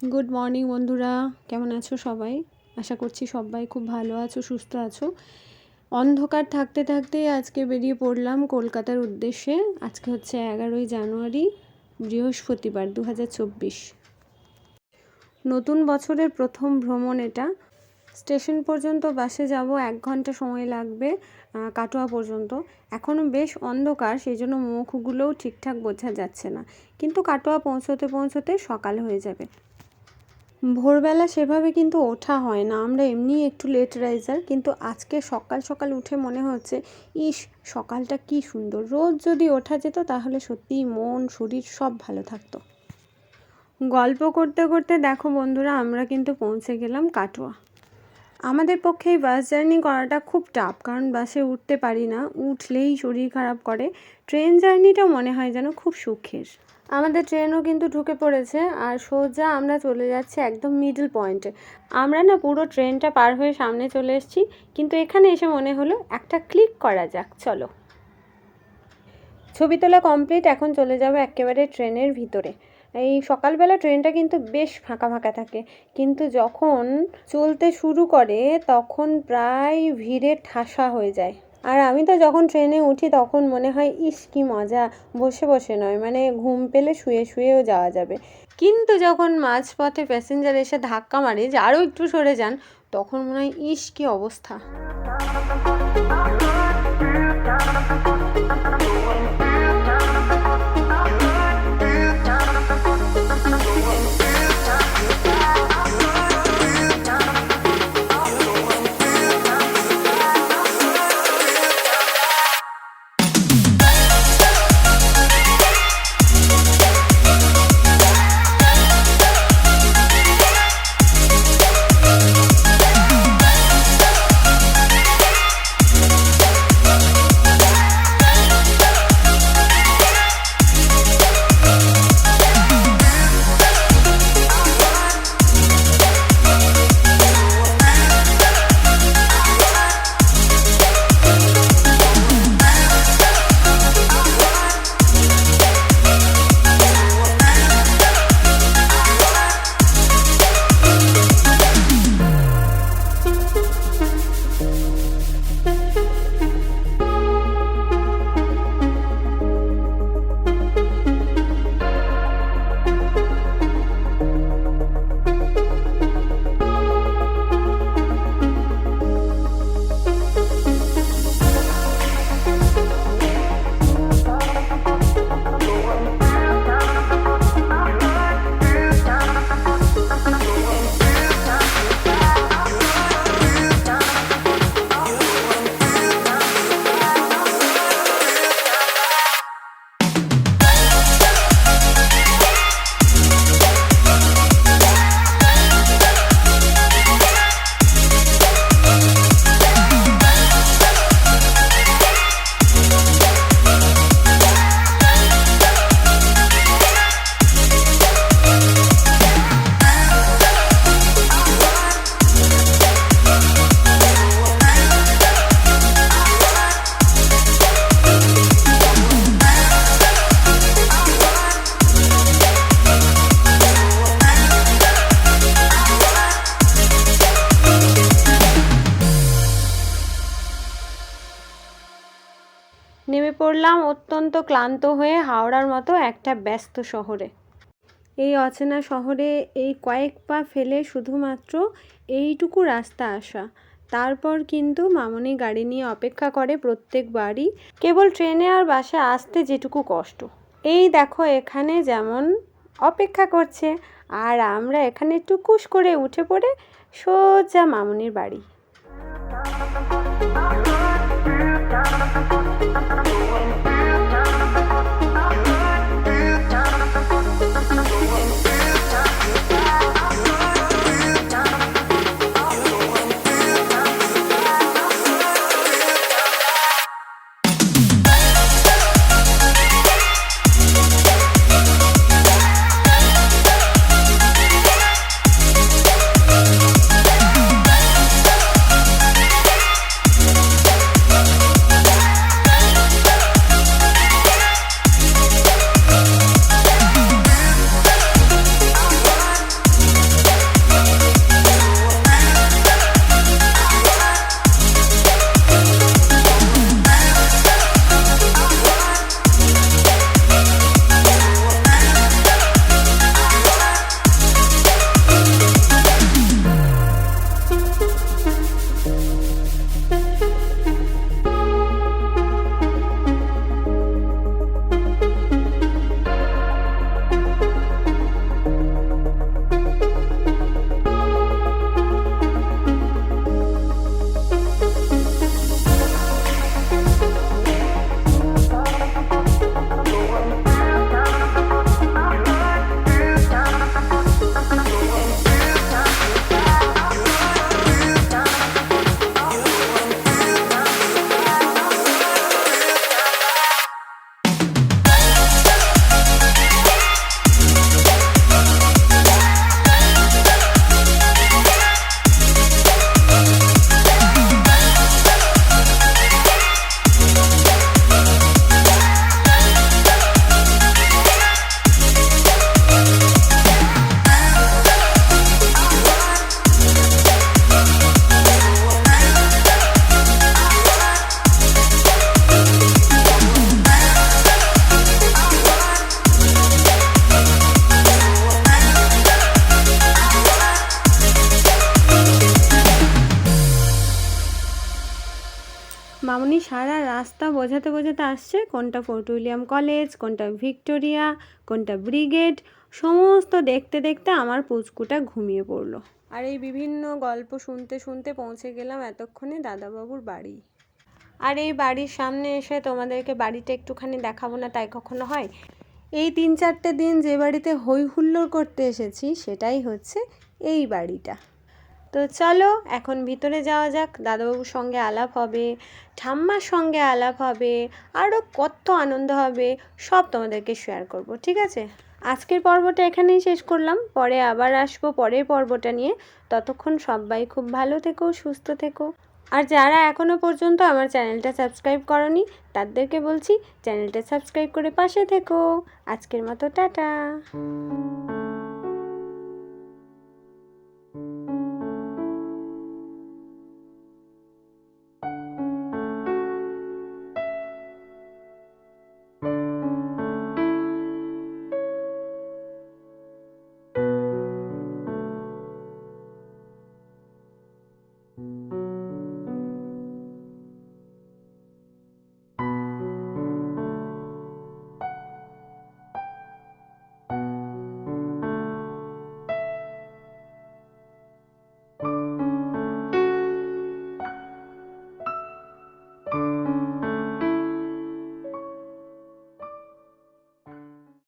Good morning বন্ধুরা, কেমন আছো সবাই? আশা করছি সবাই খুব ভালো আছো, সুস্থ আছো। অন্ধকার থাকতে থাকতেই আজকে বেরিয়ে পড়লাম কলকাতার উদ্দেশ্যে। আজকে হচ্ছে 11ই জানুয়ারি, বৃহস্পতিবার 2024। নতুন বছরের প্রথম ভ্রমণ এটা। স্টেশন পর্যন্ত বাসে যাব, 1 ঘন্টা সময় লাগবে কাটোয়া পর্যন্ত। এখনও বেশ অন্ধকার, সেই জন্য মুখগুলোও ঠিকঠাক বোঝা যাচ্ছে না, কিন্তু কাটোয়া পৌঁছতে পৌঁছতে সকাল হয়ে যাবে। ভোরবেলা সেভাবে কিন্তু ওঠা হয় না, আমরা এমনি একটু লেট রাইজার, কিন্তু আজকে সকাল সকাল উঠে মনে হচ্ছে ইস, সকালটা কি সুন্দর। রোজ যদি ওঠা যেত তাহলে সত্যিই মন শরীর সব ভালো থাকতো। গল্প করতে করতে দেখো বন্ধুরা, আমরা কিন্তু পৌঁছে গেলাম কাটোয়া। আমাদের পক্ষে এই বাস জার্নি করাটা খুব টাফ, কারণ বাসে উঠতে পারি না, উঠলেই শরীর খারাপ করে। ট্রেন জার্নিটাও মনে হয় যেন খুব সুখের। আমাদের ট্রেনও কিন্তু ঢুকে পড়েছে, আর সোজা আমরা চলে যাচ্ছি একদম মিডল পয়েন্টে। আমরা না পুরো ট্রেনটা পার হয়ে সামনে চলে এসেছি, কিন্তু এখানে এসে মনে হলো একটা ক্লিক করা যাক, চলো। ছবি তোলা কমপ্লিট, এখন চলে যাবো একেবারে ট্রেনের ভিতরে। এই সকালবেলা ট্রেনটা কিন্তু বেশ ফাঁকা ফাঁকা থাকে, কিন্তু যখন চলতে শুরু করে তখন প্রায় ভিড়ে ঠাসা হয়ে যায়। আর আমি তো যখন ট্রেনে উঠি তখন মনে হয় ইস কি মজা, বসে বসে নয়, মানে ঘুম পেলে শুয়ে শুয়েও যাওয়া যাবে। কিন্তু যখন মাঝপথে প্যাসেঞ্জার এসে ধাক্কা মারে যে আরও একটু সরে যান, তখন মনে হয় ইস কি অবস্থা। নেমে পড়লাম অত্যন্ত ক্লান্ত হয়ে হাওড়ার মতো একটা ব্যস্ত শহরে। এই অচেনা শহরে এই কয়েক পা ফেলে শুধুমাত্র এইটুকু রাস্তা আসা, তারপর কিন্তু মামনি গাড়ি নিয়ে অপেক্ষা করে প্রত্যেকবারই, কেবল ট্রেনে আর বাসে আসতে যেটুকু কষ্ট। এই দেখো এখানে যেমন অপেক্ষা করছে, আর আমরা এখানে টুকুস করে উঠে পড়ে সোজা মামনির বাড়ি। মামুনি সারা রাস্তা বোঝাতে বোঝাতে আসছে কোনটা ফোর্ট উইলিয়াম কলেজ, কোনটা ভিক্টোরিয়া, কোনটা ব্রিগেড, সমস্ত দেখতে দেখতে আমার পুচকুটা ঘুমিয়ে পড়লো। আর এই বিভিন্ন গল্প শুনতে শুনতে পৌঁছে গেলাম এতক্ষণে দাদাবাবুর বাড়ি। আর এই বাড়ির সামনে এসে তোমাদেরকে বাড়িটা একটুখানি দেখাবো না তাই কখনো হয়? এই 3-4টে দিন যে বাড়িতে হই হুল্লোড় করতে এসেছি সেটাই হচ্ছে এই বাড়িটা। তো চলো এখন ভিতরে যাওয়া যাক, দাদাবাবুর সঙ্গে আলাপ হবে, ঠাম্মার সঙ্গে আলাপ হবে, আরও কত আনন্দ হবে সব তোমাদেরকে শেয়ার করব, ঠিক আছে? আজকের পর্বটা এখানেই শেষ করলাম, পরে আবার আসবো পরের পর্বটা নিয়ে। ততক্ষণ সবাই খুব ভালো থেকো, সুস্থ থেকো। আর যারা এখনও পর্যন্ত আমার চ্যানেলটা সাবস্ক্রাইব করনি তাদেরকে বলছি চ্যানেলটা সাবস্ক্রাইব করে পাশে থেকো। আজকের মতো টাটা।